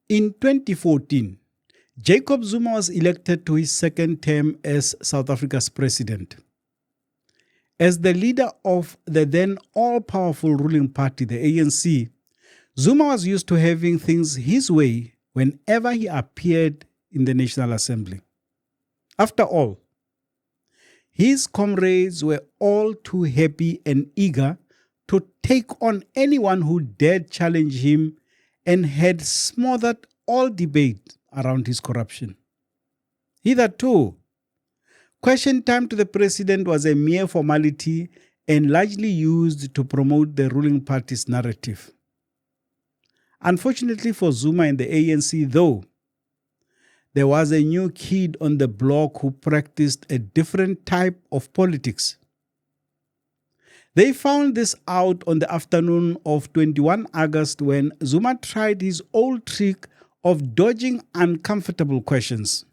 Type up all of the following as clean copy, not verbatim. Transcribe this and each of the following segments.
In 2014, Jacob Zuma was elected to his second term as South Africa's president. As the leader of the then all-powerful ruling party, the ANC, Zuma was used to having things his way whenever he appeared in the National Assembly. After all, his comrades were all too happy and eager to take on anyone who dared challenge him and had smothered all debate around his corruption. Hitherto, question time to the president was a mere formality and largely used to promote the ruling party's narrative. Unfortunately for Zuma and the ANC, though, there was a new kid on the block who practiced a different type of politics. They found this out on the afternoon of 21 August when Zuma tried his old trick of dodging uncomfortable questions.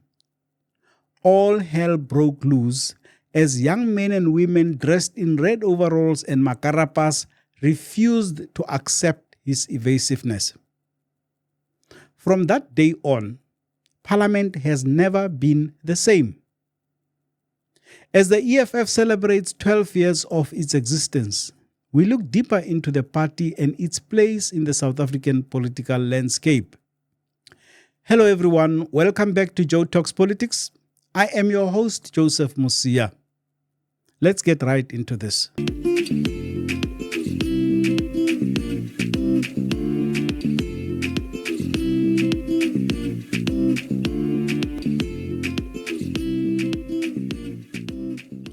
All hell broke loose as young men and women dressed in red overalls and macarapas refused to accept his evasiveness. From that day on, Parliament has never been the same. As the EFF celebrates 12 years of its existence, we look deeper into the party and its place in the South African political landscape. Hello everyone, welcome back to Joe Talks Politics. I am your host, Joseph Musia. Let's get right into this.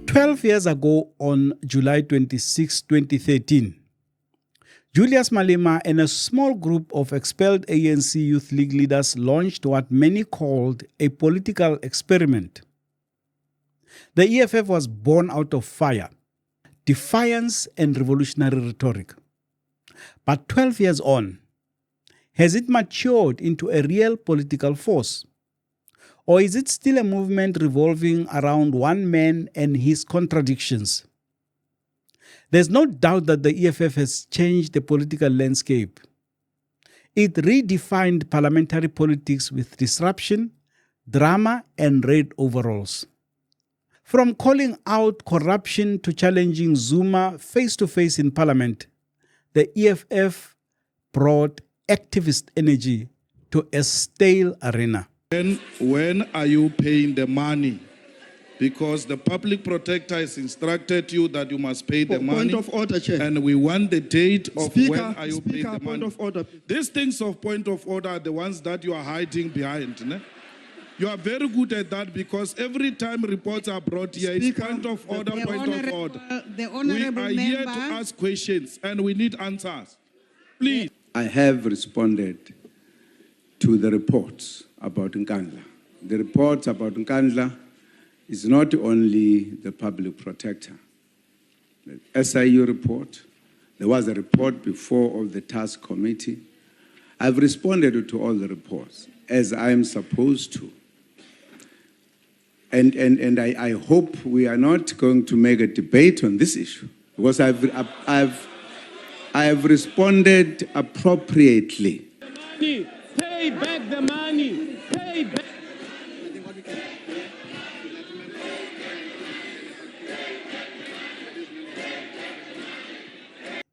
"12 years ago, on July 26, 2013, Julius Malema and a small group of expelled ANC Youth League leaders launched what many called a political experiment. The EFF was born out of fire, defiance, and revolutionary rhetoric. But 12 years on, has it matured into a real political force? Or is it still a movement revolving around one man and his contradictions? There's no doubt that the EFF has changed the political landscape. It redefined parliamentary politics with disruption, drama, and red overalls. From calling out corruption to challenging Zuma face-to-face in parliament, the EFF brought activist energy to a stale arena. When are you paying the money? Because the public protector has instructed you that you must pay the money. Point of order, Chair. And we want the date of Speaker, when are you paying the point money. of order. These things of point of order are the ones that you are hiding behind. Ne? You are very good at that because every time reports are brought here, it's Speaker, point of order, The point of order. The We honorable are here to member. ask questions and we need answers. Please. I have responded to the reports about Nkandla. The reports about Nkandla is not only the public protector. The SIU report, there was a report before of the task committee. I've responded to all the reports as I am supposed to. And I hope we are not going to make a debate on this issue because I have responded appropriately. Pay back the money. Pay back.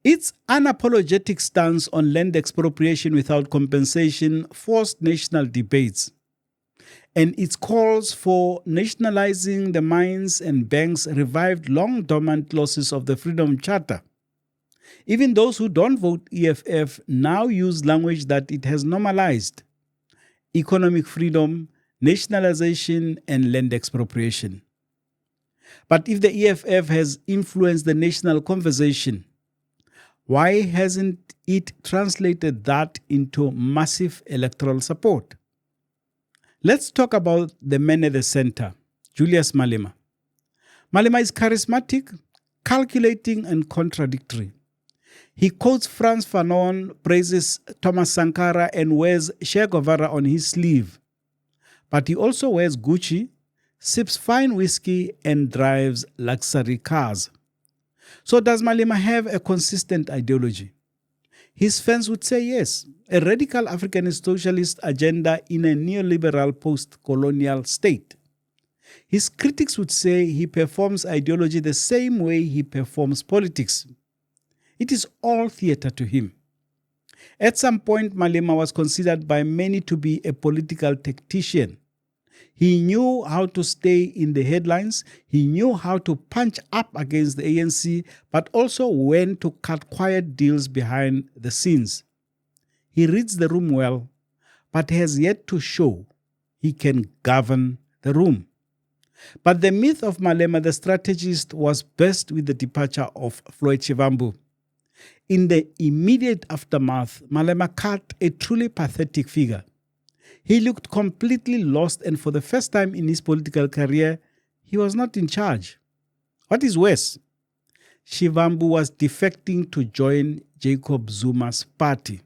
Its unapologetic stance on land expropriation without compensation forced national debates, and its calls for nationalizing the mines and banks revived long-dormant losses of the Freedom Charter. Even those who don't vote EFF now use language that it has normalized: economic freedom, nationalization, and land expropriation. But if the EFF has influenced the national conversation, why hasn't it translated that into massive electoral support? Let's talk about the man at the center, Julius Malema. Malema is charismatic, calculating, and contradictory. He quotes Frantz Fanon, praises Thomas Sankara, and wears Che Guevara on his sleeve. But he also wears Gucci, sips fine whiskey, and drives luxury cars. So does Malema have a consistent ideology? His fans would say yes, a radical Africanist socialist agenda in a neoliberal post-colonial state. His critics would say he performs ideology the same way he performs politics. It is all theater to him. At some point, Malema was considered by many to be a political tactician. He knew how to stay in the headlines, he knew how to punch up against the ANC, but also when to cut quiet deals behind the scenes. He reads the room well, but has yet to show he can govern the room. But the myth of Malema the strategist was burst with the departure of Floyd Shivambu. In the immediate aftermath, Malema cut a truly pathetic figure. He looked completely lost, and for the first time in his political career, he was not in charge. What is worse, Shivambu was defecting to join Jacob Zuma's party.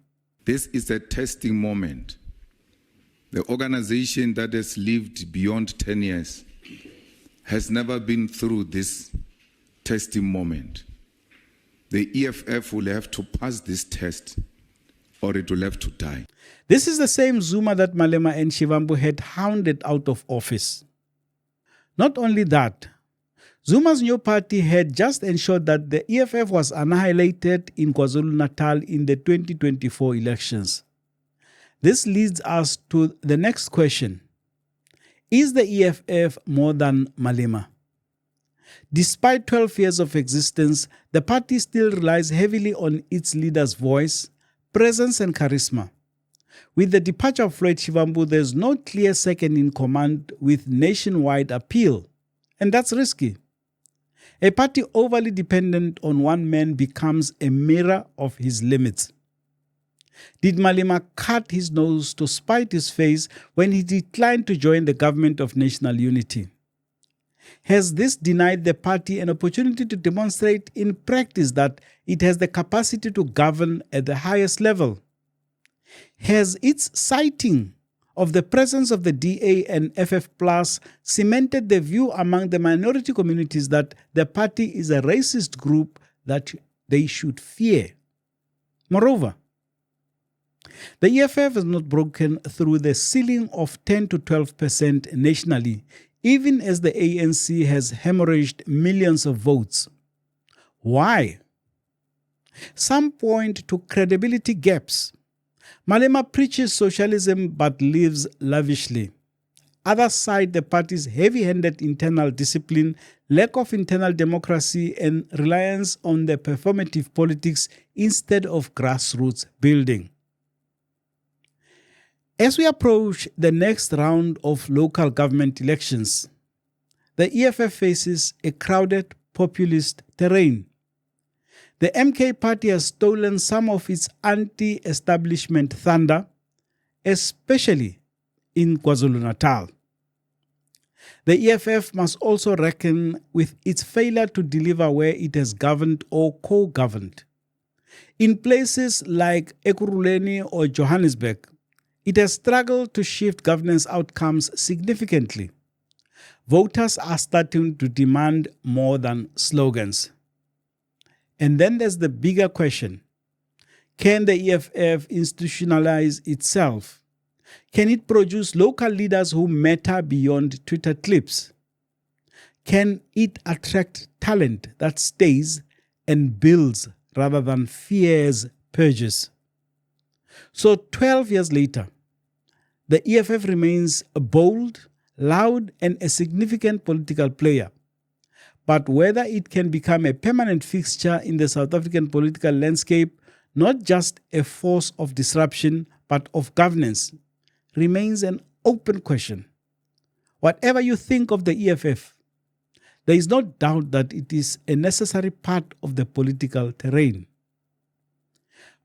This is a testing moment. The organization that has lived beyond 10 years has never been through this testing moment. The EFF will have to pass this test or it will have to die. This is the same Zuma that Malema and Shivambu had hounded out of office. Not only that, Zuma's new party had just ensured that the EFF was annihilated in KwaZulu-Natal in the 2024 elections. This leads us to the next question. Is the EFF more than Malema? Despite 12 years of existence, the party still relies heavily on its leader's voice, presence and charisma. With the departure of Floyd Shivambu, there's no clear second in command with nationwide appeal, and that's risky. A party overly dependent on one man becomes a mirror of his limits. Did Malema cut his nose to spite his face when he declined to join the government of national unity? Has this denied the party an opportunity to demonstrate in practice that it has the capacity to govern at the highest level? Has its citing of the presence of the DA and FF Plus cemented the view among the minority communities that the party is a racist group that they should fear? Moreover, the EFF has not broken through the ceiling of 10 to 12% nationally, even as the ANC has hemorrhaged millions of votes. Why? Some point to credibility gaps. Malema preaches socialism but lives lavishly. Others cite the party's heavy-handed internal discipline, lack of internal democracy, and reliance on the performative politics instead of grassroots building. As we approach the next round of local government elections, the EFF faces a crowded populist terrain. The MK party has stolen some of its anti-establishment thunder, especially in KwaZulu-Natal. The EFF must also reckon with its failure to deliver where it has governed or co-governed. In places like Ekurhuleni or Johannesburg, it has struggled to shift governance outcomes significantly. Voters are starting to demand more than slogans. And then there's the bigger question. Can the EFF institutionalize itself? Can it produce local leaders who matter beyond Twitter clips? Can it attract talent that stays and builds rather than fears purges? So 12 years later, the EFF remains a bold, loud, and a significant political player. But whether it can become a permanent fixture in the South African political landscape, not just a force of disruption, but of governance, remains an open question. Whatever you think of the EFF, there is no doubt that it is a necessary part of the political terrain.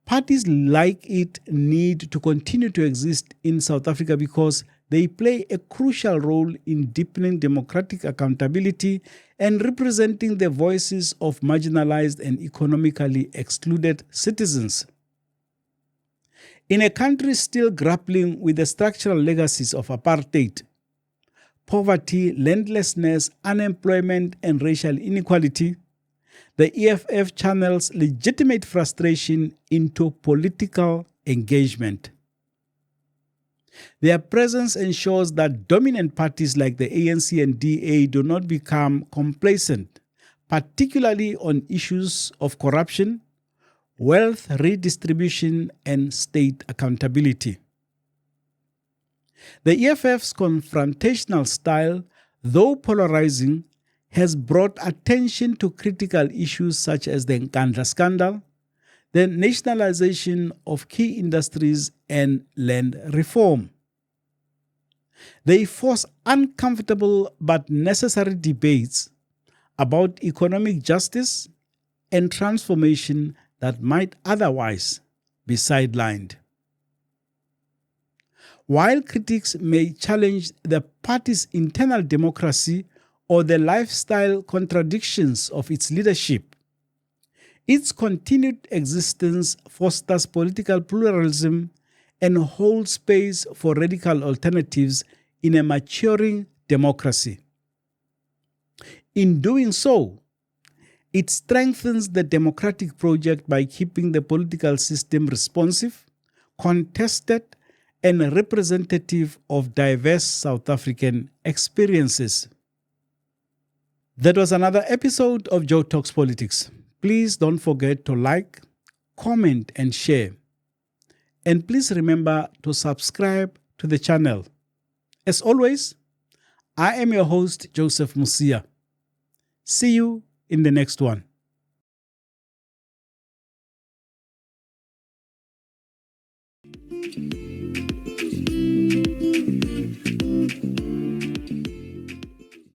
Parties like it need to continue to exist in South Africa because they play a crucial role in deepening democratic accountability and representing the voices of marginalized and economically excluded citizens. In a country still grappling with the structural legacies of apartheid, poverty, landlessness, unemployment, and racial inequality, the EFF channels legitimate frustration into political engagement. Their presence ensures that dominant parties like the ANC and DA do not become complacent, particularly on issues of corruption, wealth redistribution, and state accountability. The EFF's confrontational style, though polarizing, has brought attention to critical issues such as the Nkandla scandal, the nationalization of key industries, and land reform. They force uncomfortable but necessary debates about economic justice and transformation that might otherwise be sidelined. While critics may challenge the party's internal democracy or the lifestyle contradictions of its leadership, its continued existence fosters political pluralism and holds space for radical alternatives in a maturing democracy. In doing so, it strengthens the democratic project by keeping the political system responsive, contested, and representative of diverse South African experiences. That was another episode of Joe Talks Politics. Please don't forget to like, comment, and share. And please remember to subscribe to the channel. As always, I am your host, Joseph Musia. See you in the next one.